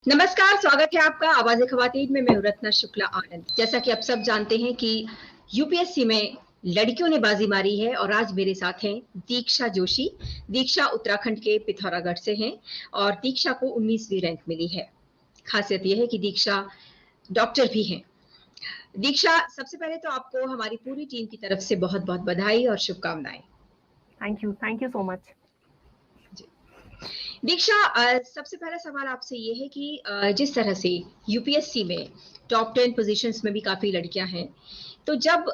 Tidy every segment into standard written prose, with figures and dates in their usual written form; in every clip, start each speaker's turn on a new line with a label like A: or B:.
A: नमस्कार, स्वागत है आपका आवाज़ ख़वातीन में। मैं हूँ रत्ना शुक्ला आनंद। जैसा कि आप सब जानते हैं कि यूपीएससी में लड़कियों ने बाजी मारी है और आज मेरे साथ हैं दीक्षा जोशी। दीक्षा उत्तराखंड के पिथौरागढ़ से हैं और दीक्षा को 19वीं रैंक मिली है। खासियत यह है कि दीक्षा डॉक्टर भी हैं। दीक्षा, सबसे पहले तो आपको हमारी पूरी टीम की तरफ से बहुत-बहुत बधाई और शुभकामनाएँ।
B: Thank you so much.
A: जी। दीक्षा, सबसे पहला सवाल आपसे ये है कि जिस तरह से यूपीएससी में टॉप 10 पोजीशंस में भी काफ़ी लड़कियाँ हैं, तो जब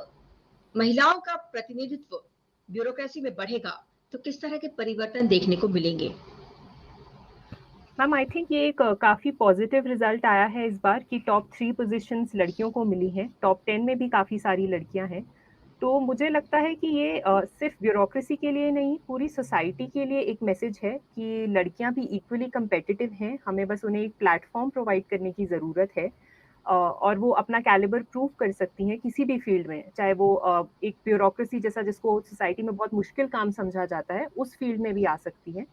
A: महिलाओं का प्रतिनिधित्व ब्यूरोक्रेसी में बढ़ेगा, तो किस तरह के परिवर्तन देखने को मिलेंगे?
B: मैम आई थिंक ये एक काफ़ी पॉजिटिव रिजल्ट आया है इस बार कि टॉप 3 पोजीशंस लड़कियों को मिली हैं। टॉप 10 में भी काफ़ी सारी लड़कियाँ हैं। तो मुझे लगता है कि ये सिर्फ ब्यूरोक्रेसी के लिए नहीं, पूरी सोसाइटी के लिए एक मैसेज है कि लड़कियाँ भी इक्वली कम्पेटिटिव हैं। हमें बस उन्हें एक प्लेटफ़ॉर्म प्रोवाइड करने की ज़रूरत है। और वो अपना कैलिबर प्रूव कर सकती हैं किसी भी फ़ील्ड में, चाहे वो एक ब्यूरोक्रेसी जैसा जिसको सोसाइटी में बहुत मुश्किल काम समझा जाता है, उस फ़ील्ड में भी आ सकती हैं।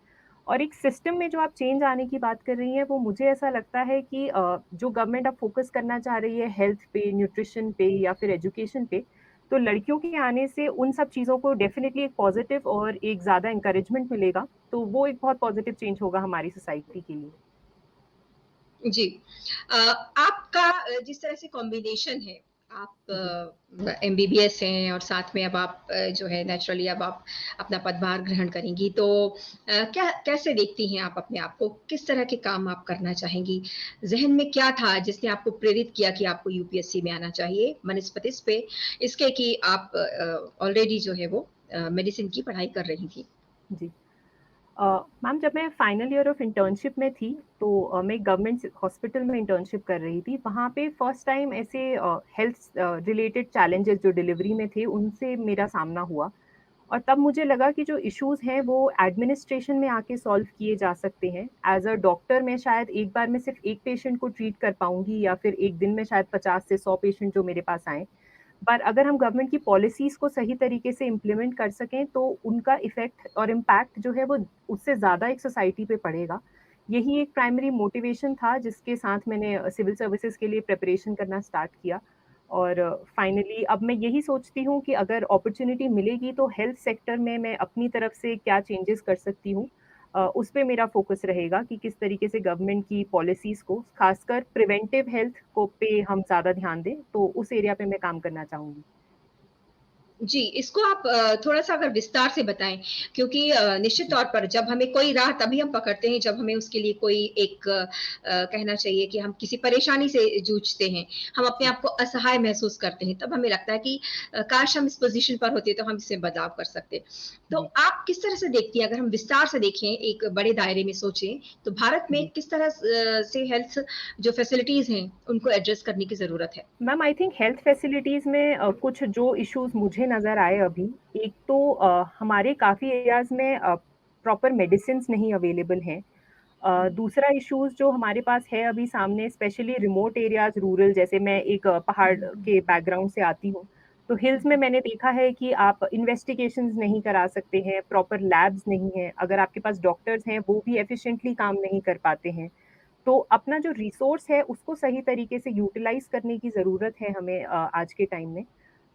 B: और एक सिस्टम में जो आप चेंज आने की बात कर रही हैं, वो मुझे ऐसा लगता है कि जो गवर्नमेंट अब फ़ोकस करना चाह रही है हेल्थ पे, न्यूट्रिशन पे या फिर एजुकेशन पे, तो लड़कियों के आने से उन सब चीज़ों को डेफ़िनिटली एक पॉज़िटिव और एक ज़्यादा एनकरेजमेंट मिलेगा, तो वो एक बहुत पॉज़िटिव चेंज होगा हमारी सोसाइटी के लिए।
A: जी। आपका जिस तरह से कॉम्बिनेशन है,
B: जी।
A: आप एमबीबीएस हैं और साथ में अब आप जो है नेचुरली अब आप अपना पदभार ग्रहण करेंगी, तो क्या कैसे देखती हैं आप अपने आप को? किस तरह के काम आप करना चाहेंगी? ज़हन में क्या था जिसने आपको प्रेरित किया कि आपको यूपीएससी में आना चाहिए? बनस्पत इस पे इसके कि आप ऑलरेडी जो है वो मेडिसिन की पढ़ाई कर रही थी।
B: जी। अ, मैम जब मैं फाइनल ईयर ऑफ इंटर्नशिप में थी, तो मैं गवर्नमेंट हॉस्पिटल में इंटर्नशिप कर रही थी। वहाँ पे फर्स्ट टाइम ऐसे हेल्थ रिलेटेड चैलेंजेस जो डिलीवरी में थे, उनसे मेरा सामना हुआ। और तब मुझे लगा कि जो इश्यूज़ हैं, वो एडमिनिस्ट्रेशन में आके सॉल्व किए जा सकते हैं। एज़ अ डॉक्टर मैं शायद एक बार में सिर्फ़ 1 पेशेंट को ट्रीट कर पाऊँगी या फिर 1 दिन में शायद 50 से 100 पेशेंट जो मेरे पास आएँ। पर अगर हम गवर्नमेंट की पॉलिसीज़ को सही तरीके से इम्प्लीमेंट कर सकें, तो उनका इफ़ेक्ट और इम्पैक्ट जो है वो उससे ज़्यादा एक सोसाइटी पे पड़ेगा। यही एक प्राइमरी मोटिवेशन था जिसके साथ मैंने सिविल सर्विसेज़ के लिए प्रिपरेशन करना स्टार्ट किया। और फाइनली अब मैं यही सोचती हूँ कि अगर अपॉर्च्युनिटी मिलेगी तो हेल्थ सेक्टर में मैं अपनी तरफ से क्या चेंजेस कर सकती हूँ, उस पे मेरा फ़ोकस रहेगा कि किस तरीके से गवर्नमेंट की पॉलिसीज़ को ख़ासकर प्रिवेंटिव हेल्थ को पे हम ज़्यादा ध्यान दें, तो उस एरिया पे मैं काम करना चाहूँगी।
A: जी, इसको आप थोड़ा-सा अगर विस्तार से बताएँ, क्योंकि निश्चित
B: जी,
A: तौर पर जब हमें कोई राह तभी हम पकड़ते हैं जब हमें उसके लिए कोई एक कहना चाहिए कि हम किसी परेशानी से जूझते हैं, हम अपने
B: जी,
A: आप को असहाय महसूस करते हैं, तब हमें लगता है कि काश हम इस पोज़ीशन पर होते तो हम इसमें बदलाव कर सकते। तो
B: जी,
A: आप किस तरह से देखती हैं, अगर हम विस्तार से देखें, एक बड़े दायरे में सोचें, तो भारत में
B: जी।
A: किस तरह से हेल्थ जो फैसिलिटीज़ हैं, उनको एड्रेस करने की ज़रूरत है?
B: Ma'am I think health facilities में कुछ जो इश्यूज़ मुझे नज़र आए अभी, एक तो हमारे काफ़ी एरियाज़ में प्रॉपर मेडिसिन्स नहीं अवेलेबल हैं। दूसरा इश्यूज़ जो हमारे पास है अभी सामने स्पेशली रिमोट एरियाज़ रूरल जैसे मैं एक पहाड़ के बैकग्राउंड से आती हूँ। तो हिल्स में मैंने देखा है कि आप इन्वेस्टिगेशंस नहीं करा सकते हैं, प्रॉपर लैब्स नहीं हैं, अगर आपके पास डॉक्टर्स हैं वो भी एफिशिएंटली काम नहीं कर पाते हैं। तो अपना जो रिसोर्स है उसको सही तरीके से यूटिलाइज़ करने की ज़रूरत है हमें आज के टाइम में।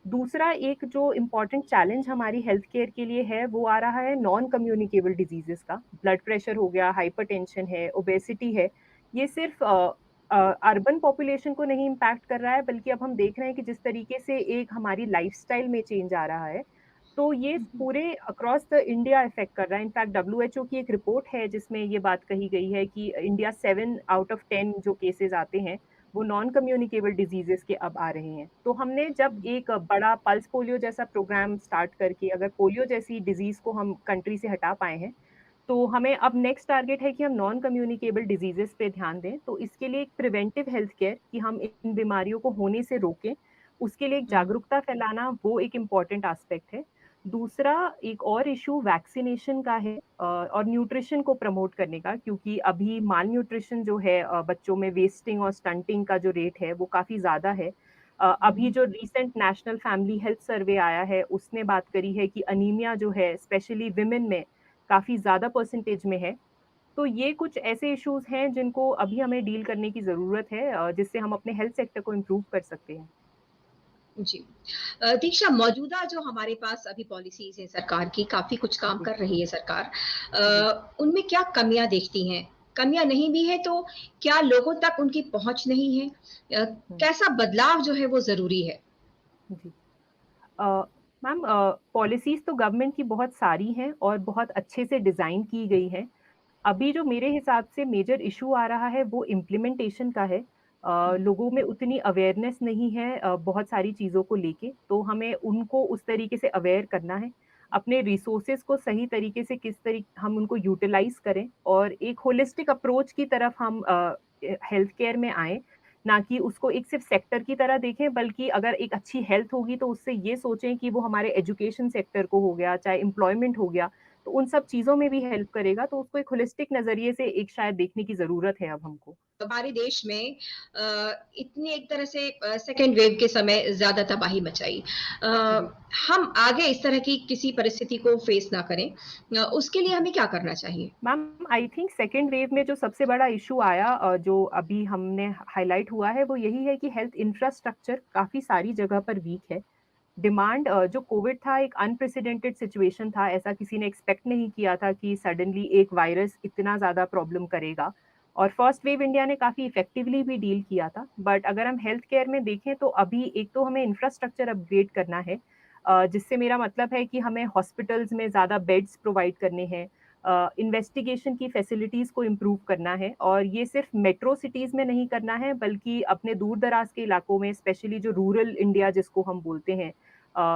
B: दूसरा एक जो इम्पोर्टेंट चैलेंज हमारी हेल्थ केयर के लिए है, वो आ रहा है नॉन कम्युनिकेबल डिज़ीज़ेज़ का। ब्लड प्रेशर हो गया, हाइपरटेंशन है, ओबेसिटी है। ये सिर्फ़ अर्बन पॉपुलेशन को नहीं इम्पैक्ट कर रहा है, बल्कि अब हम देख रहे हैं कि जिस तरीके से एक हमारी लाइफ़स्टाइल में चेंज आ रहा है, तो ये पूरे अक्रॉस द इंडिया इफ़ेक्ट कर रहा है। इनफैक्ट डब्ल्यूएचओ की एक रिपोर्ट है जिसमें ये बात कही गई है कि इंडिया 7 आउट ऑफ 10 जो केसेज़ आते हैं, वो नॉन कम्युनिकेबल डिजीज़ेज़ के अब आ रहे हैं। तो हमने जब एक बड़ा पल्स पोलियो जैसा प्रोग्राम स्टार्ट करके अगर पोलियो जैसी डिज़ीज़ को हम कंट्री से हटा पाए हैं, तो हमें अब नेक्स्ट टारगेट है कि हम नॉन कम्युनिकेबल डिजीज़ेज़ पे ध्यान दें। तो इसके लिए एक प्रिवेंटिव हेल्थ केयर कि हम इन बीमारियों को होने से रोकें, उसके लिए एक
A: हुँ।
B: जागरूकता फैलाना वो एक इम्पोर्टेंट एस्पेक्ट है। दूसरा एक और इश्यू वैक्सिनेशन का है और न्यूट्रिशन को प्रमोट करने का क्योंकि अभी माल न्यूट्रिशन जो है बच्चों में वेस्टिंग और स्टंटिंग का जो रेट है वो काफ़ी ज़्यादा है। अभी जो recent national family health survey आया है उसने बात करी है कि अनीमिया जो है स्पेशली विमेन में काफ़ी ज़्यादा परसेंटेज में है। तो ये कुछ ऐसे इश्यूज़ हैं जिनको अभी हमें डील करने की ज़रूरत है जिससे हम अपने हेल्थ सेक्टर को इम्प्रूव कर सकते हैं।
A: जी। दीक्षा, मौजूदा जो हमारे पास अभी पॉलिसीज़ हैं सरकार की, काफ़ी कुछ काम
B: जी,
A: कर रही है सरकार।
B: जी,
A: उनमें क्या कमियाँ देखती हैं? कमियाँ नहीं भी हैं तो क्या लोगों तक उनकी पहुँच नहीं है?
B: हुँ,
A: कैसा बदलाव जो है वो ज़रूरी है?
B: जी। अ, मैम पॉलिसीज़ तो गवर्नमेंट की बहुत सारी हैं और बहुत अच्छे से डिज़ाइन की गई हैं। अभी जो मेरे हिसाब से मेजर इश्यू आ रहा है वो इम्प्लीमेंटेशन का है। लोगों में उतनी अवेयरनेस नहीं है बहुत सारी चीज़ों को लेके, तो हमें उनको उस तरीके से अवेयर करना है। अपने रिसोर्सेज़ को सही तरीके से हम उनको यूटिलाइज़ करें और एक होलिस्टिक अप्रोच की तरफ हम हेल्थ केयर में आएँ, ना कि उसको एक सिर्फ़ सेक्टर की तरह देखें, बल्कि अगर एक अच्छी हेल्थ होगी तो उससे ये सोचें कि वो हमारे एजुकेशन सेक्टर को हो गया, चाहे एम्प्लॉयमेंट हो गया, तो उन सब चीज़ों में भी हेल्प करेगा, तो उसको एक होलिस्टिक नज़रिए से एक शायद देखने की ज़रूरत है अब हमको।
A: हमारे देश में इतनी एक तरह से सेकेंड वेव के समय ज़्यादा तबाही मचाई। अ,
B: जी।
A: हम आगे इस तरह की किसी परिस्थिति को फेस ना करें, उसके लिए
B: जी।
A: हमें क्या करना चाहिए?
B: Ma'am I think second wave में जो सबसे बड़ा इश्यू आया जो अभी हमने हाइलाइट हुआ है, वो यही है कि हेल्थ इंफ्रास्ट्रक्चर काफ़ी सारी जगह पर वीक है। डिमांड जो कोविड था एक अनप्रेसिडेंटेड सिचुएशन था, ऐसा किसी ने एक्सपेक्ट नहीं किया था कि सडनली एक वायरस इतना ज़्यादा प्रॉब्लम करेगा और फर्स्ट वेव इंडिया ने काफ़ी इफेक्टिवली भी डील किया था। बट अगर हम हेल्थ केयर में देखें तो अभी एक तो हमें इंफ्रास्ट्रक्चर अपग्रेड करना है जिससे मेरा मतलब है कि हमें हॉस्पिटल्स में ज़्यादा बेड्स प्रोवाइड करने हैं इन्वेस्टिगेशन की फैसिलिटीज़ को इम्प्रूव करना है और ये सिर्फ मेट्रो सिटीज़ में नहीं करना है बल्कि अपने दूर-दराज के इलाकों में स्पेशली जो रूरल इंडिया जिसको हम बोलते हैं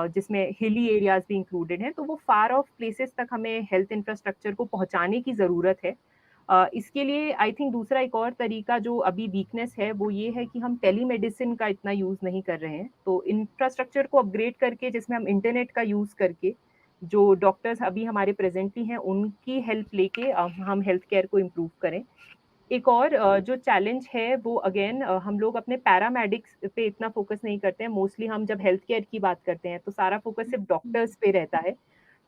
B: जिसमें हिली एरियाज़ भी इंक्लूडेड हैं, तो वो फार ऑफ प्लेसेस तक हमें हेल्थ इंफ्रास्ट्रक्चर को पहुँचाने की ज़रूरत है। इसके लिए आई थिंक दूसरा एक और तरीका जो अभी वीकनेस है, वो ये है कि हम टेलीमेडिसिन का इतना यूज़ नहीं कर रहे हैं। तो इंफ्रास्ट्रक्चर को अपग्रेड करके जिसमें हम इंटरनेट का यूज़ करके, जो डॉक्टर्स अभी हमारे प्रेज़ेंटली हैं, उनकी हेल्प लेके हम हेल्थ केयर को इम्प्रूव करें। एक और जो चैलेंज है वो अगेन हम लोग अपने पैरामेडिक्स पे इतना फ़ोकस नहीं करते हैं। मोस्टली हम जब हेल्थ केयर की बात करते हैं, तो सारा फ़ोकस सिर्फ़ डॉक्टर्स पे रहता है।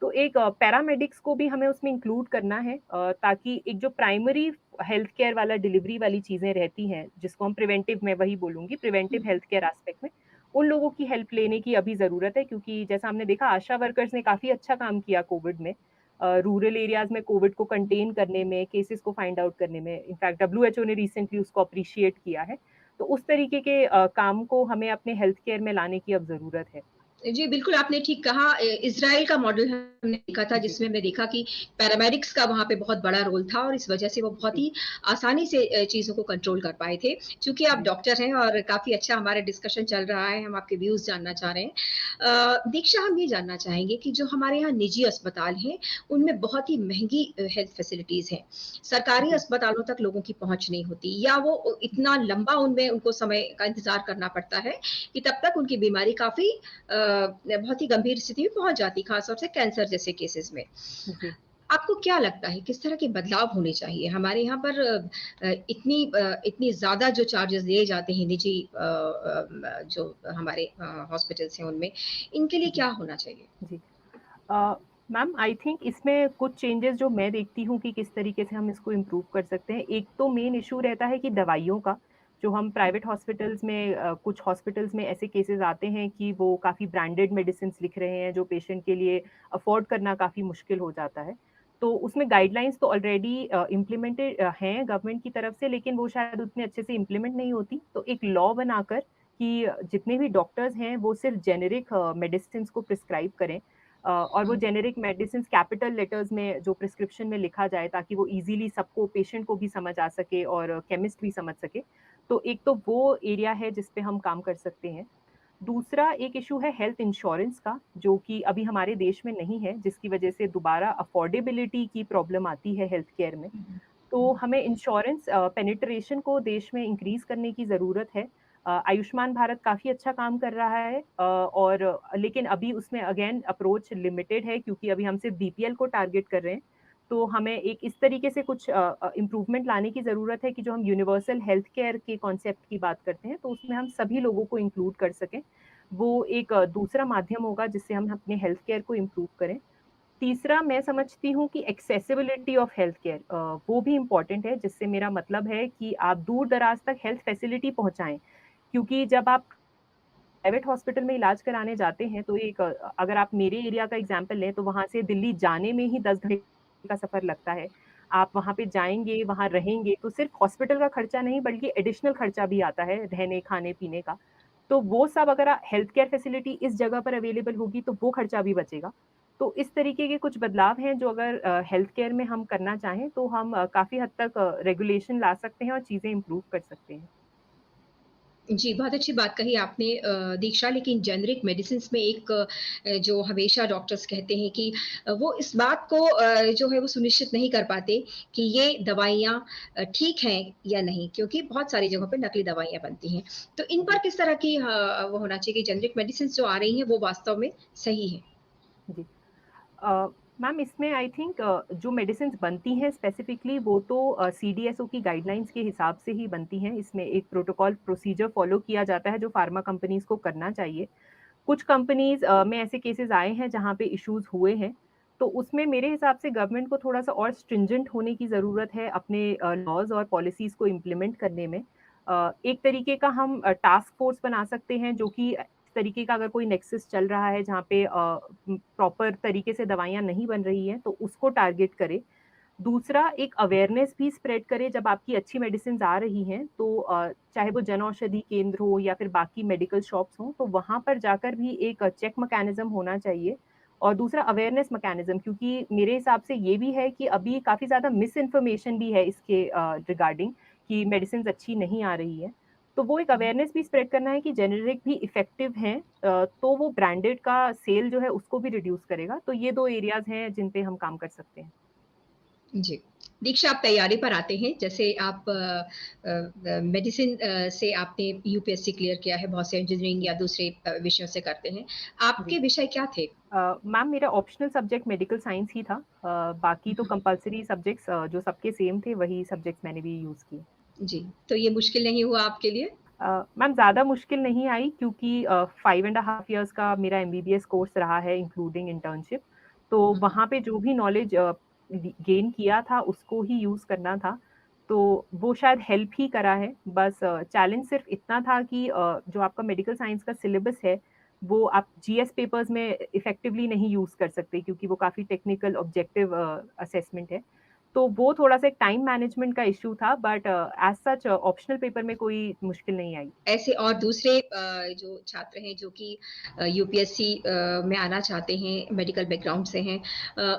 B: तो एक पैरामेडिक्स को भी हमें उसमें इंक्लूड करना है ताकि एक जो प्राइमरी हेल्थ केयर वाला डिलीवरी वाली चीज़ें रहती हैं, जिसको हम प्रिवेंटिव मैं वही बोलूँगी, प्रिवेंटिव हेल्थ केयर एस्पेक्ट में, उन लोगों की हेल्प लेने की अभी ज़रूरत है क्योंकि जैसा हमने देखा आशा वर्कर्स ने काफ़ी अच्छा काम किया कोविड में। रूरल एरियाज़ में कोविड को कंटेन करने में, केसेज़ को फाइंड आउट करने में, इनफैक्ट डब्ल्यूएचओ ने रिसेंटली उसको एप्रिशिएट किया है। तो उस तरीके के काम को हमें अपने हेल्थ केयर में लाने की अब ज़रूरत है।
A: जी, बिल्कुल आपने ठीक कहा। इज़राइल का मॉडल हमने देखा था
B: जी,
A: जिसमें हमने देखा कि पैरामेडिक्स का वहाँ पे बहुत बड़ा रोल था और इस वज़ह से वो बहुत
B: जी,
A: ही आसानी से चीज़ों को कंट्रोल कर पाए थे। चूँकि आप
B: जी,
A: डॉक्टर हैं और काफ़ी अच्छा हमारा डिस्कशन चल रहा है, हम आपके व्यूज़ जानना चाह रहे हैं। दीक्षा, हम ये जानना चाहेंगे कि जो हमारे यहाँ निजी अस्पताल हैं, उनमें बहुत ही महँगी हेल्थ फैसिलिटीज़ हैं। सरकारी
B: जी,
A: अस्पतालों तक लोगों की पहुँच नहीं होती या वो इतना लंबा उनमें उनको समय का इंतज़ार करना पड़ता है कि तब तक उनकी बीमारी काफ़ी बहुत ही गंभीर स्थिति में पहुँच जाती, खासतौर से कैंसर जैसे केसेज़ में।
B: जी।
A: आपको क्या लगता है किस तरह के बदलाव होने चाहिए? हमारे यहाँ पर इतनी ज़्यादा जो चार्जेज़ लिए जाते हैं निजी जो हमारे हॉस्पिटल्स हैं उनमें, इनके लिए
B: जी,
A: क्या होना चाहिए?
B: जी। अ, मैम आई थिंक इसमें कुछ चेंजेज़ जो मैं देखती हूँ कि किस तरीके से हम इसको इम्प्रूव कर सकते हैं। एक तो मेन इश्यू रहता है कि दवाइयों का, जो हम प्राइवेट हॉस्पिटल्स में कुछ हॉस्पिटल्स में ऐसे केसेज़ आते हैं कि वो काफ़ी ब्रांडेड मेडिसिन्स लिख रहे हैं, जो पेशेंट के लिए अफ़ोर्ड करना काफ़ी मुश्किल हो जाता है। तो उसमें गाइडलाइंस तो ऑलरेडी इम्प्लीमेंटेड हैं गवर्नमेंट की तरफ से, लेकिन वो शायद उतने अच्छे से इम्प्लीमेंट नहीं होती। तो एक लॉ बनाकर कि जितने भी डॉक्टर्स हैं, वो सिर्फ़ जेनेरिक मेडिसिन्स को प्रिस्क्राइब करें और वो
A: हुँ,
B: जेनेरिक मेडिसिन्स कैपिटल लेटर्स में जो प्रिस्क्रिप्शन में लिखा जाए ताकि वो ईज़िली सबको पेशेंट को भी समझ आ सके और केमिस्ट भी समझ सके। तो एक तो वो एरिया है जिस पे हम काम कर सकते हैं। दूसरा एक इश्यू है हेल्थ इंश्योरेंस का, जो कि अभी हमारे देश में नहीं है, जिसकी वजह से दोबारा अफोर्डेबिलिटी की प्रॉब्लम आती है हेल्थ केयर में।
A: हुँ,
B: तो
A: हुँ,
B: हमें इंश्योरेंस पेनिट्रेशन को देश में इंक्रीज़ करने की ज़रूरत है। आयुष्मान भारत काफ़ी अच्छा काम कर रहा है लेकिन अभी उसमें अगेन अप्रोच लिमिटेड है क्योंकि अभी हम सिर्फ़ बीपीएल को टारगेट कर रहे हैं। तो हमें एक इस तरीके से कुछ इम्प्रूवमेंट लाने की ज़रूरत है कि जो हम यूनिवर्सल हेल्थ केयर के कॉन्सेप्ट की बात करते हैं, तो उसमें हम सभी लोगों को इंक्लूड कर सकें। वो एक दूसरा माध्यम होगा जिससे हम अपने हेल्थ केयर को इम्प्रूव करें। तीसरा मैं समझती हूँ कि एक्सेसिबिलिटी ऑफ हेल्थ केयर वो भी इम्पोर्टेंट है, जिससे मेरा मतलब है कि आप दूर-दराज तक हेल्थ फैसिलिटी पहुँचाएँ। क्योंकि जब आप प्राइवेट हॉस्पिटल में इलाज कराने जाते हैं, तो अगर आप मेरे एरिया का एग्ज़ाम्पल लें, तो वहाँ से दिल्ली जाने में ही 10 घंटे का सफ़र लगता है। आप वहाँ पे जाएँगे, वहाँ रहेंगे, तो सिर्फ़ हॉस्पिटल का खर्चा नहीं, बल्कि एडिशनल खर्चा भी आता है, रहने, खाने-पीने का। तो वो सब अगर हेल्थ केयर फैसिलिटी इस जगह पर अवेलेबल होगी, तो वो खर्चा भी बचेगा। तो इस तरीके के कुछ बदलाव हैं, जो अगर हेल्थ केयर में हम करना चाहें, तो हम काफ़ी हद तक रेगुलेशन ला सकते हैं और चीज़ें इम्प्रूव कर सकते हैं।
A: जी, बहुत अच्छी बात कही आपने दीक्षा, लेकिन जेनेरिक मेडिसिन्स में एक जो हमेशा डॉक्टर्स कहते हैं कि वो इस बात को जो है वो सुनिश्चित नहीं कर पाते कि ये दवाइयाँ ठीक हैं या नहीं, क्योंकि बहुत सारी जगहों
B: जी,
A: पे नकली दवाइयाँ बनती हैं। तो इन पर
B: जी,
A: किस तरह की वो होना चाहिए कि जेनेरिक मेडिसिन्स जो आ रही हैं, वो वास्तव में सही हैं?
B: जी। अ, मैम इसमें आई थिंक जो मेडिसिन्स बनती हैं स्पेसिफिकली वो तो सीडीएसओ की गाइडलाइंस के हिसाब से ही बनती हैं। इसमें एक प्रोटोकॉल प्रोसीजर फॉलो किया जाता है जो फार्मा कंपनीज़ को करना चाहिए। कुछ कंपनीज़ में ऐसे केसेज़ आए हैं जहाँ पे इश्यूज़ हुए हैं, तो उसमें मेरे हिसाब से गवर्नमेंट को थोड़ा-सा और स्ट्रिंजेंट होने की ज़रूरत है अपने लॉज़ और पॉलिसीज़ को इम्प्लीमेंट करने में। एक तरीके का हम टास्क फ़ोर्स बना सकते हैं जो कि इस तरीके का अगर कोई नेक्सस चल रहा है जहाँ पे प्रॉपर तरीके से दवाइयाँ नहीं बन रही हैं, तो उसको टारगेट करे। दूसरा एक अवेयरनेस भी स्प्रेड करे जब आपकी अच्छी मेडिसिन्स आ रही हैं, तो चाहे वो जन औषधि केंद्र हो या फिर बाकी मेडिकल शॉप्स हों, तो वहाँ पर जाकर भी एक चेक मैकेनिज़्म होना चाहिए। और दूसरा अवेयरनेस मैकेनिज़्म क्योंकि मेरे हिसाब से ये भी है कि अभी काफ़ी ज़्यादा मिस इन्फॉर्मेशन भी है इसके रिगार्डिंग कि मेडिसिन्स अच्छी नहीं आ रही हैं। तो वो एक अवेयरनेस भी स्प्रेड करना है कि जेनेरिक भी इफ़ेक्टिव हैं तो वो ब्रांडेड का सेल जो है उसको भी रिड्यूस करेगा। तो ये 2 एरियाज़ हैं जिन पे हम काम कर सकते हैं।
A: जी। दीक्षा, आप तैयारी पर आते हैं, जैसे आप मेडिसिन से आपने यूपीएससी क्लियर किया है, बहुत से इंजीनियरिंग
B: जी,
A: या दूसरे विषयों से करते हैं।
B: जी।
A: आपके विषय क्या थे?
B: मैम मेरा ऑप्शनल सब्जेक्ट मेडिकल साइंस ही था। बाकी तो कंपल्सरी सब्जेक्ट्स जो सबके सेम थे वही सब्जेक्ट्स मैंने भी यूज़ किए।
A: जी, तो ये मुश्किल नहीं हुआ आपके लिए?
B: मैम ज़्यादा मुश्किल नहीं आई क्योंकि 5 एंड अ हाफ इयर्स का मेरा एमबीबीएस कोर्स रहा है इंक्लूडिंग इंटर्नशिप। तो
A: हुँ, हुँ।
B: वहाँ पे जो भी नॉलेज गेन किया था उसको ही यूज़ करना था। तो वो शायद हेल्प ही करा है। बस चैलेंज सिर्फ़ इतना था कि जो आपका मेडिकल साइंस का सिलेबस है, वो आप जीएस पेपर्स में इफ़ेक्टिवली नहीं यूज़ कर सकते क्योंकि वो काफ़ी टेक्निकल ऑब्जेक्टिव असेसमेंट है। तो वो थोड़ा-सा एक टाइम मैनेजमेंट का इश्यू था but as such optional paper में कोई मुश्किल नहीं आई।
A: ऐसे और दूसरे जो छात्र हैं जो कि यूपीएससी में आना चाहते हैं, मेडिकल बैकग्राउंड से हैं,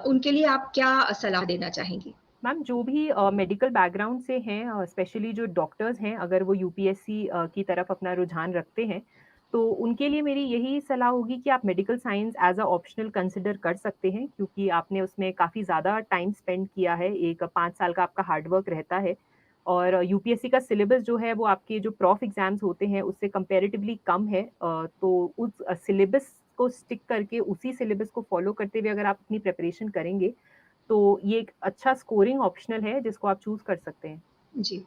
A: उनके लिए आप क्या सलाह देना चाहेंगी?
B: मैम जो भी मेडिकल बैकग्राउंड से हैं स्पेशली जो डॉक्टर्स हैं अगर वो यूपीएससी की तरफ अपना रुझान रखते हैं, तो उनके लिए मेरी यही सलाह होगी कि आप medical science as a optional consider कर सकते हैं क्योंकि आपने उसमें काफ़ी ज़्यादा टाइम स्पेंड किया है, एक 5 साल का आपका हार्ड वर्क रहता है और यूपीएससी का सिलेबस जो है वो आपके जो प्रॉफ एग्ज़ाम्स होते हैं उससे कंपैरेटिवली कम है तो उस सिलेबस को स्टिक करके उसी सिलेबस को फ़ॉलो करते हुए अगर आप अपनी प्रिपरेशन करेंगे, तो ये एक अच्छा स्कोरिंग ऑप्शनल है जिसको आप चूज़ कर सकते हैं।
A: जी।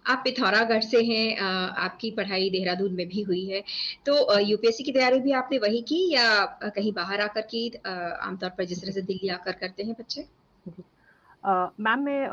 A: आप पिथौरागढ़ से हैं, आपकी पढ़ाई देहरादून में भी हुई है। तो यूपीएससी की तैयारी भी आपने वहीं की या कहीं बाहर आकर की? आमतौर पर जिस तरह
B: जी,
A: से दिल्ली आकर करते हैं बच्चे?
B: जी। मैम मैं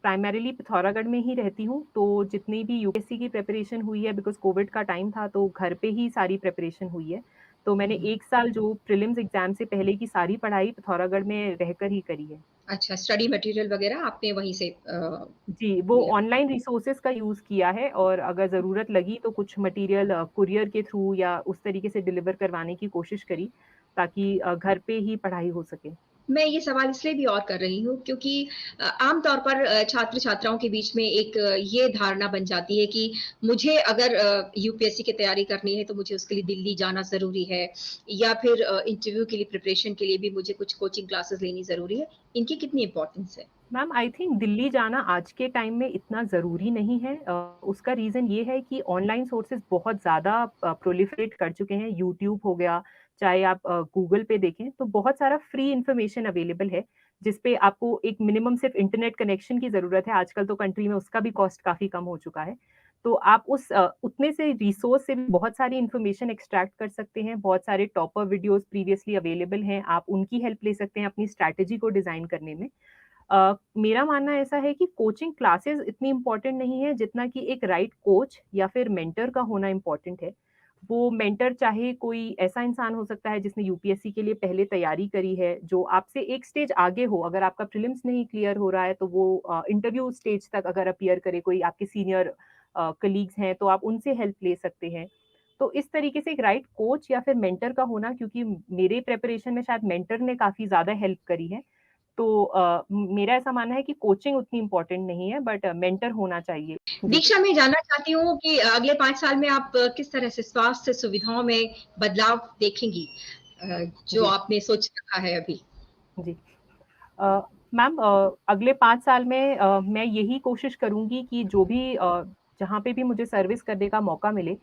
B: प्राइमरीली पिथौरागढ़ में ही रहती हूँ, तो जितनी भी यूपीएससी की प्रिपरेशन हुई है बिकॉज़ कोविड का टाइम था तो घर पे ही सारी प्रिपरेशन हुई है। तो मैंने
A: हुँ।
B: 1 साल जो प्रीलिम्स एग्ज़ाम से पहले की सारी पढ़ाई पिथौरागढ़ में रहकर ही करी है।
A: अच्छा, स्टडी मटीरियल वगैरह आपने वहीं से
B: जी, वो
A: लिया?
B: ऑनलाइन रिसोर्सेज़ का यूज़ किया है और अगर ज़रूरत लगी तो कुछ मटीरियल कुरियर के थ्रू या उस तरीके से डिलीवर करवाने की कोशिश करी, ताकि घर पे ही पढ़ाई हो सके।
A: मैं ये सवाल इसलिए भी और कर रही हूँ क्योंकि आम तौर पर छात्र-छात्राओं के बीच में एक ये धारणा बन जाती है कि मुझे अगर यूपीएससी की तैयारी करनी है तो मुझे उसके लिए दिल्ली जाना ज़रूरी है या फिर इंटरव्यू के लिए प्रिपरेशन के लिए भी मुझे कुछ कोचिंग क्लासेस लेनी ज़रूरी है। इनकी कितनी इम्पोर्टेंस है?
B: मैम आई थिंक दिल्ली जाना आज के टाइम में इतना ज़रूरी नहीं है उसका रीज़न ये है कि ऑनलाइन सोर्सेज़ बहुत ज़्यादा प्रोलिफरेट कर चुके हैं, यूट्यूब हो गया, चाहे आप गूगल पे देखें, तो बहुत सारा फ्री इन्फॉर्मेशन अवेलेबल है, जिस पे आपको एक मिनिमम सिर्फ इंटरनेट कनेक्शन की ज़रूरत है, आजकल तो कंट्री में उसका भी कॉस्ट काफ़ी कम हो चुका है। तो आप उतने से रिसोर्स से भी बहुत सारी इन्फॉर्मेशन एक्सट्रैक्ट कर सकते हैं, बहुत सारे टॉपर वीडियोज़ प्रीवियसली अवेलेबल हैं, आप उनकी हेल्प ले सकते हैं अपनी स्ट्रैटेजी को डिज़ाइन करने में। मेरा मानना ऐसा है कि कोचिंग क्लासेस इतनी इम्पोर्टेंट नहीं है जितना कि एक राइट कोच या फिर मेंटर का होना इम्पोर्टेंट है। वो मेंटर चाहे कोई ऐसा इंसान हो सकता है जिसने यूपीएससी के लिए पहले तैयारी करी है, जो आपसे एक स्टेज आगे हो, अगर आपका प्रीलिम्स नहीं क्लियर हो रहा है तो वो इंटरव्यू स्टेज तक अगर अपीयर करे, कोई आपके सीनियर कलीग्स हैं तो आप उनसे हेल्प ले सकते हैं। तो इस तरीके से एक राइट कोच या फिर मेंटर का होना, क्योंकि मेरे प्रिपरेशन में शायद मेंटर ने काफ़ी ज़्यादा हेल्प करी है। तो मेरा ऐसा मानना है कि कोचिंग उतनी इम्पोर्टेंट नहीं है, बट मेंटर होना चाहिए। जी।
A: दीक्षा, मैं जानना चाहती हूँ कि अगले 5 साल में आप किस तरह से स्वास्थ्य सुविधाओं में बदलाव देखेंगी, जो
B: जी,
A: आपने सोच रखा है अभी?
B: जी। अ, मैम, अगले 5 साल में मैं यही कोशिश करूँगी कि जो भी जहाँ पे भी मुझे सर्विस करने का मौका मिले,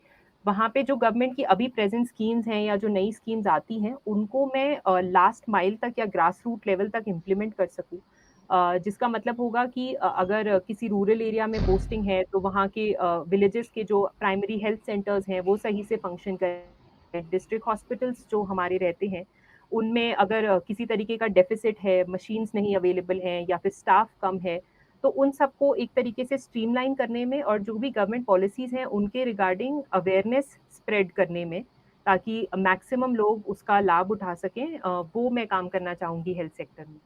B: वहाँ पे जो गवर्नमेंट की अभी प्रेज़ेंट स्कीम्स हैं या जो नई स्कीम्स आती हैं, उनको मैं लास्ट माइल तक या ग्रास रूट लेवल तक इम्प्लीमेंट कर सकूँ। जिसका मतलब होगा कि अगर किसी रूरल एरिया में पोस्टिंग है, तो वहाँ के विलेजेस के जो प्राइमरी हेल्थ सेंटर्स हैं, वो सही से फंक्शन करें। डिस्ट्रिक्ट हॉस्पिटल्स जो हमारे रहते हैं, उनमें अगर किसी तरीके का डेफ़िसिट है, मशीन्स नहीं अवेलेबल हैं या फिर स्टाफ कम है, तो उन सबको एक तरीके से स्ट्रीमलाइन करने में और जो भी गवर्नमेंट पॉलिसीज़ हैं, उनके रिगार्डिंग अवेयरनेस स्प्रेड करने में, ताकि मैक्सिमम लोग उसका लाभ उठा सकें, वो मैं काम करना चाहूँगी हेल्थ सेक्टर में।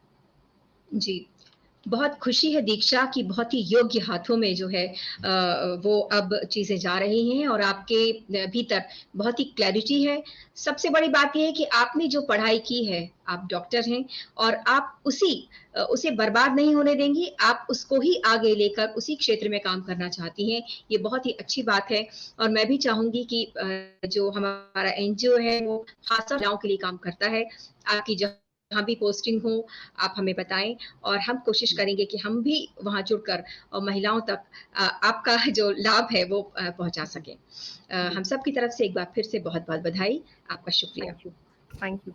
A: जी। बहुत खुशी है दीक्षा कि बहुत ही योग्य हाथों में जो है वो अब चीज़ें जा रही हैं और आपके भीतर बहुत ही क्लैरिटी है। सबसे बड़ी बात ये है कि आपने जो पढ़ाई की है, आप डॉक्टर हैं और आप उसे बर्बाद नहीं होने देंगी, आप उसको ही आगे लेकर उसी क्षेत्र में काम करना चाहती हैं। ये बहुत ही अच्छी बात है और मैं भी चाहूँगी कि जो हमारा एनजीओ है वो खासा महिलाओं के लिए काम करता है। आपकी जहाँ भी पोस्टिंग हो, आप हमें बताएँ और हम कोशिश करेंगे कि हम भी वहाँ जुड़कर महिलाओं तक आपका जो लाभ है वो पहुँचा
B: जी,
A: सकें।
B: जी।
A: हम सब की तरफ से एक बार फिर से बहुत-बहुत बधाई। आपका शुक्रिया।
B: Thank you. Thank you.